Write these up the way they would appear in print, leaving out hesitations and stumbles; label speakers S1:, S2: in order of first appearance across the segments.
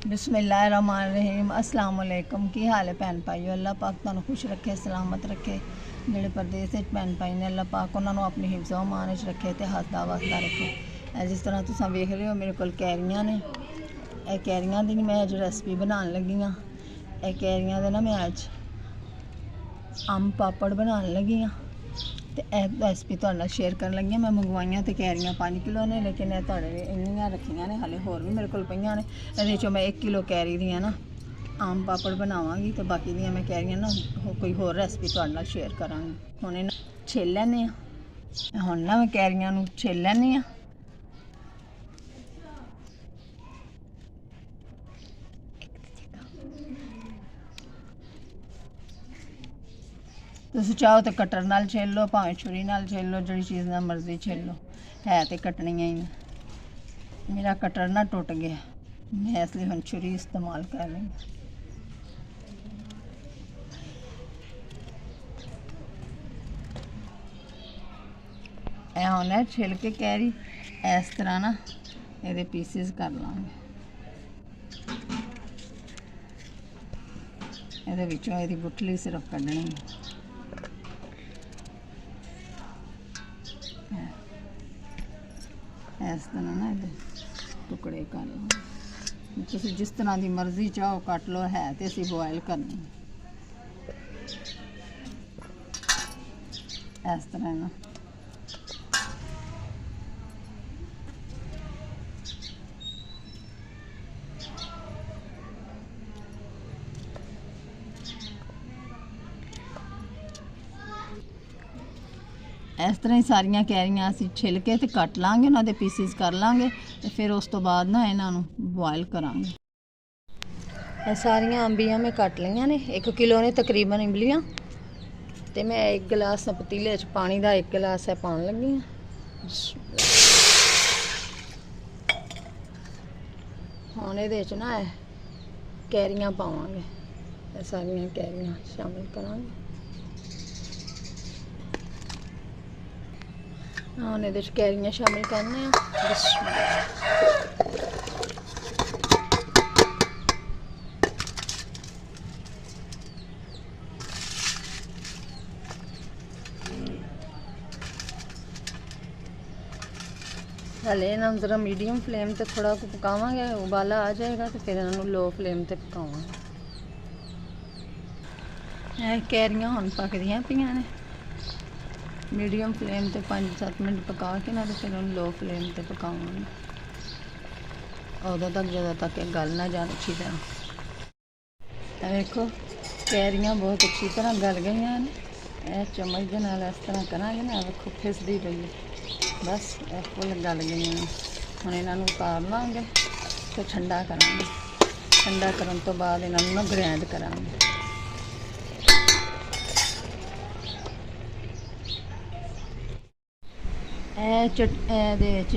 S1: बिस्मिल्लाहिर्रहमानिर्रहीम अस्सलाम वालेकुम। की हाल है भैन भाईओ? अल्लाह पाक तुहानू खुश रखे, सलामत रखे। जिहड़े परदेस विच भैन भाई ने अल्लाह पाक उन्होंने अपनी हिफ्ज़ व मान च रखे ते हसदा वसदा रखे। जिस तरह तुसीं वेख रहे हो मेरे कोल कैरियां ने, यह कैरियां दी मैं अज रेसिपी बनाने लगी हाँ। यह कैरियां दे ना मैं अज अंब पापड़ बनाने लगी हाँ ते रेसिपी तुहाडे नाल शेयर करन लगी। मैं मंगवाइयां तो कैरियां 5 किलो ने, लेकिन यह तुहाडे इन्नियां रखियां ने, हाले होर भी मेरे कोल पईयां ने। इहदे चों मैं 1 किलो कैरी दियां ना आम पापड़ बनावांगी तो बाकी दियां मैं कैरियां ना कोई होर रेसिपी तुहाडे नाल शेयर करांगी। हुण इन्हां छिल लैने आ। हुण ना मैं कैरियां नूं छिल लैनी आ। तुसीं चाहो तो कटर नाल छिल लो, भावें छुरी नाल छिल लो, जिहड़ी चीज़ नाल मर्जी छिल लो, है तो कटनियां ही ने। मेरा कटर ना टुट गया, मैं इसलिए हुण छुरी इस्तेमाल कर रही हूँ। हुण छिल के कैरी इस तरह ना ये पीसिस कर लांगे। ये विचों ये गुठली सिर्फ कढ़नी है। इस तरह ना ये टुकड़े कर लो। तुसीं जिस तरह की मर्जी चाहो कट लो, है तो असीं बॉयल करनी इस तरह ना। इस तरह ही सारिया कैरियां असीं छिल के ते कट लांगे, उन्हां दे पीसिस कर लांगे ते फिर उस तो बाद ना इन्हां नूं बॉयल करांगे। ये सारिया अंबियां मैं कट लईयां ने, 1 किलो ने तकरीबन इमलियां ते मैं 1 गिलास पतीले च पानी दा 1 गिलास है पाउण लगी हाँ। हुण इहदे च ना कैरियां पावांगे, सारिया कैरियां शामिल करांगे। हुण इहदे च कैरियां शामिल करने आ। हले इन्हां नूं जरा मीडियम फ्लेम ते थोड़ा पकावांगे, उबाला आ जाएगा तो फिर इन्हां नूं लो फ्लेम ते पकावांगे। कैरियां हुण पकदियां पईयां ने, मीडियम फ्लेम ते 5-7 मिनट पका के ना फिर उन्हें लो फ्लेम ते पकावांगे, उदों तक जदों तक गल ना जाए अच्छी तरह। देखो कैरियां बहुत अच्छी तरह गल गई ने। चम्मच के नाल इस तरह करांगे ना, देखो फिसदी पई है, बस फुल गल गई हैं। हुण इन्हां नूं उतार लांगे तो ठंडा करांगे। ठंडा करन तो बाद इन्हां नूं ना ग्राइंड करांगे।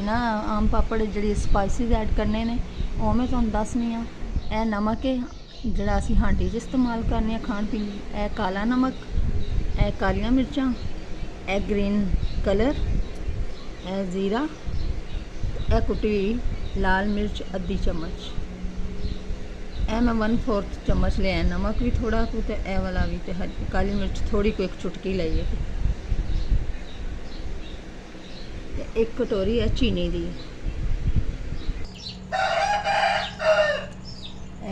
S1: ना आम पापड़ जी स्पाइसिस ऐड करने ने वो मैं तुहानूं दसनी हाँ। यह नमक है जिहड़ा असीं हांडी च इस्तेमाल करने खाण पीण। यह काला नमक, यह कालियां मिर्चां, यह ग्रीन कलर, यह जीरा, यह कुटी लाल मिर्च अद्धी चम्मच, यह मैं 1/4 चम्मच लिया नमक भी थोड़ा को, तो यह वाला भी तो काली मिर्च थोड़ी को 1 चुटकी लाई है। 1 कटोरी है चीनी दी।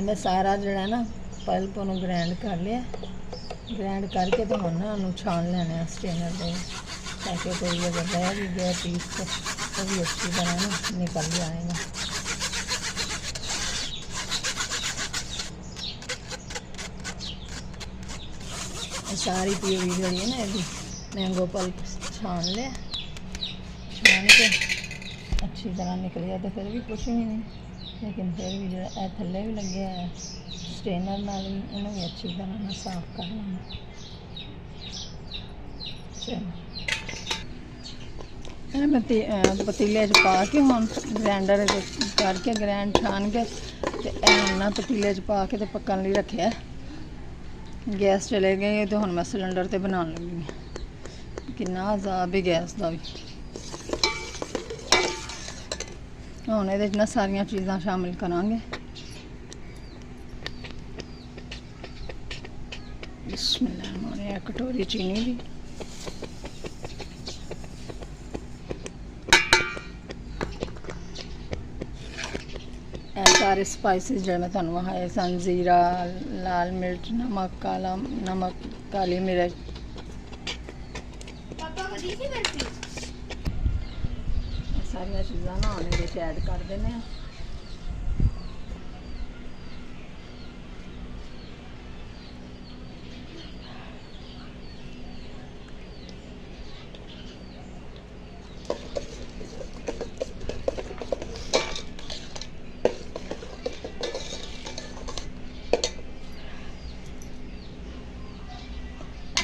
S1: मैं सारा जड़ा ना पल्प उन्होंने ग्राइंड कर लिया। ग्राइंड करके तो हम ना उन्होंने छान लेना स्ट्रेनर से, ताकि कोई अगर रह भी गया पीस तो वो भी अच्छी तरह ना निकल जाएगा। सारी प्यूरी जी है ना यदि मैंगो पल्प छान लिया, छान के अच्छी तरह निकल गया तो फिर भी कुछ भी नहीं, लेकिन फिर भी जो थले भी लगे है स्ट्रेनर नाल इन्हें भी अच्छी तरह ना साफ कर लेंगे। चलो मैं पतीले च पा के हम ग्राइंडर करके ग्राइंड छान के ना पतीले च पा के तो पकन लिए रखे। गैस चले गए तो हम मैं सिलेंडर ते बनाने लगी। कितना अजाब है गैस का भी। ਹੁਣ ਇਹਦੇ 'ਚ ਨਾ ਸਾਰੀਆਂ ਚੀਜ਼ਾਂ ਸ਼ਾਮਿਲ ਕਰਾਂਗੇ। ਬਿਸਮਿਲ੍ਲਾਹਿਰ ਕਟੋਰੀ ਚੀਨੀ ਦੀ, ਇਹ ਸਾਰੇ ਸਪਾਈਸਿਸ ਜਿਹੜੇ ਮੈਂ ਤੁਹਾਨੂੰ ਵਹਾਏ ਸਨ, ਜ਼ੀਰਾ, ਲਾਲ ਮਿਰਚ, ਨਮਕ, ਕਾਲਾ ਨਮਕ, ਕਾਲੀ ਮਿਰਚ। ਸਾਰੀਆਂ ਚੀਜ਼ਾਂ ਨਾ ਉਹਨੇ ਵਿੱਚ ਐਡ ਕਰ ਦੇਣੇ ਆ।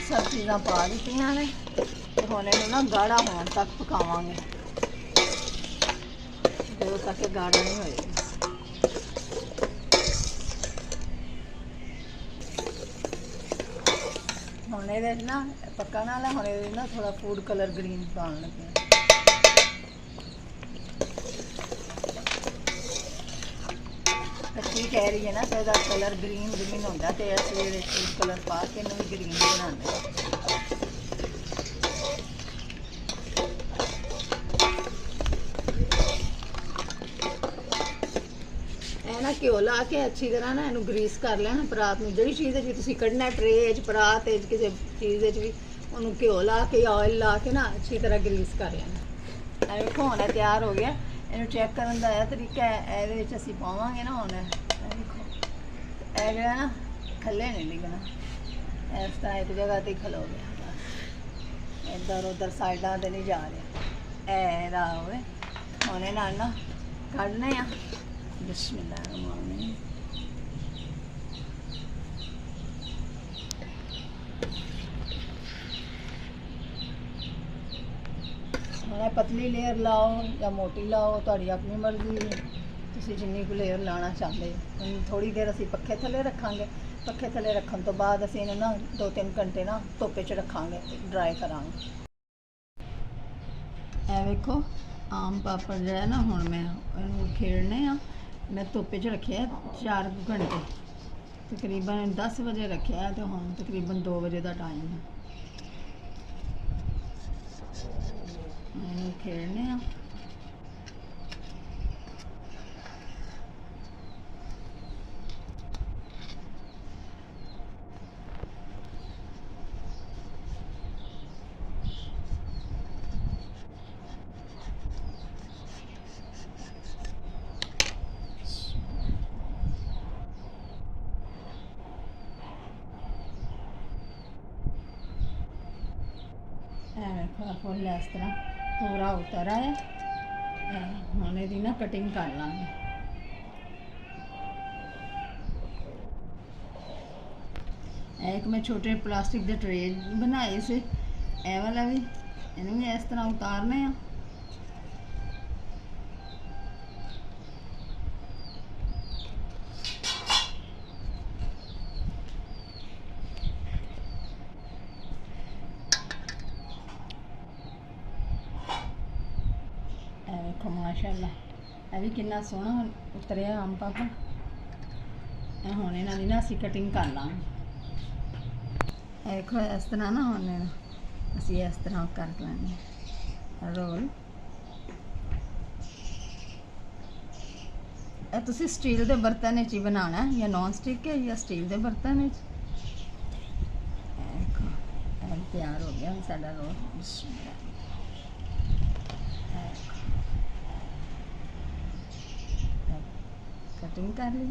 S1: सब चीज़ा पा दी ने, ਹੁਣ ਇਹਨੂੰ ਨਾ ਗਾੜਾ ਹੋਣ ਤੱਕ ਪਕਾਵਾਂਗੇ, ਜਦੋਂ ਤੱਕ ਇਹ ਗਾੜਾ ਨਹੀਂ ਹੋਏਗਾ। ਹੁਣ ਇਹਦੇ ਨਾ ਪੱਕਣ ਵਾਲਾ, ਹੁਣ ਇਹਦੇ ਨਾ ਥੋੜਾ ਫੂਡ ਕਲਰ ਗ੍ਰੀਨ ਪਾਉਣ ਲੱਗੇ। ਕੱਚੀ ਕਹਿ ਰਹੀ ਹੈ ਨਾ, ਤੇ ਇਹਦਾ ਕਲਰ ਗ੍ਰੀਨ ਗ੍ਰੀਨ ਹੁੰਦਾ, ਤੇ ਅਸੀਂ ਇਹਦੇ ਫੂਡ ਕਲਰ ਪਾ ਕੇ ਇਹਨੂੰ ਵੀ ਗ੍ਰੀਨ ਬਣਾਉਂਦੇ। ना घ्यो ला के अच्छी तरह ना इनू ग्रीस कर लेना। परात में जी चीज़ भी तुम कढ़ना ट्रे परात किसी चीज़ भी उन्होंने घ्यो ला के ऑयल ला के ना अच्छी तरह ग्रीस कर लेना। देखो हुण तैयार हो गया। इनू चेक करने का यह तरीका है, ये असी पावे ना हुण देखो यह जो है ना थले नहीं डिगना, इस तरह एक जगह पर खलो गया, बस इधर उधर साइडा से नहीं जा रहा। ऐसा होवे हुण इन्हां ना कढ़ने आ। बिस्मिल्लाहिर्रहमानिर्रहीम। पतली लेयर लाओ या मोटी लाओ, तुहाडी अपनी मर्जी, तुसीं जिन्नी को लेयर लाना चाहते हो। थोड़ी देर असीं पक्खे थले रखांगे, पक्खे थले रखने तो बाद असीं इन्हूं ना 2-3 घंटे ना धुप्पे च रखांगे, ड्राई करांगे। ए वेखो आम पापड़ जो है ना, हुण मैं इहनूं खेड़ने आ। मैं धुप्पे च रखे 4 घंटे, तकरीबन 10 बजे रखे है, तो हम तकरीबन 2 बजे का टाइम है। इन्हूं खेड़ने आ। फुल इस तरह पूरा उतर आया। हम इसकी ना कटिंग कर लाँगे। एक मैं छोटे प्लास्टिक के ट्रे बनाए से, ए वाला भी इन्हें भी इस तरह उतारने हैं। देखो माशाअल्लाह यह भी कितना सोहना उतरिया आम पापड़। हुण इन्हां दी ना असीं कटिंग कर लांगे। देखो इस तरह ना हुण असीं इस तरह कर लेंगे रोल। तुसीं स्टील के बर्तन ही बनाना है, या नॉन स्टिक है या स्टील के बर्तन। देखो तैयार हो गया साडा रोल। कटिंग कर ली।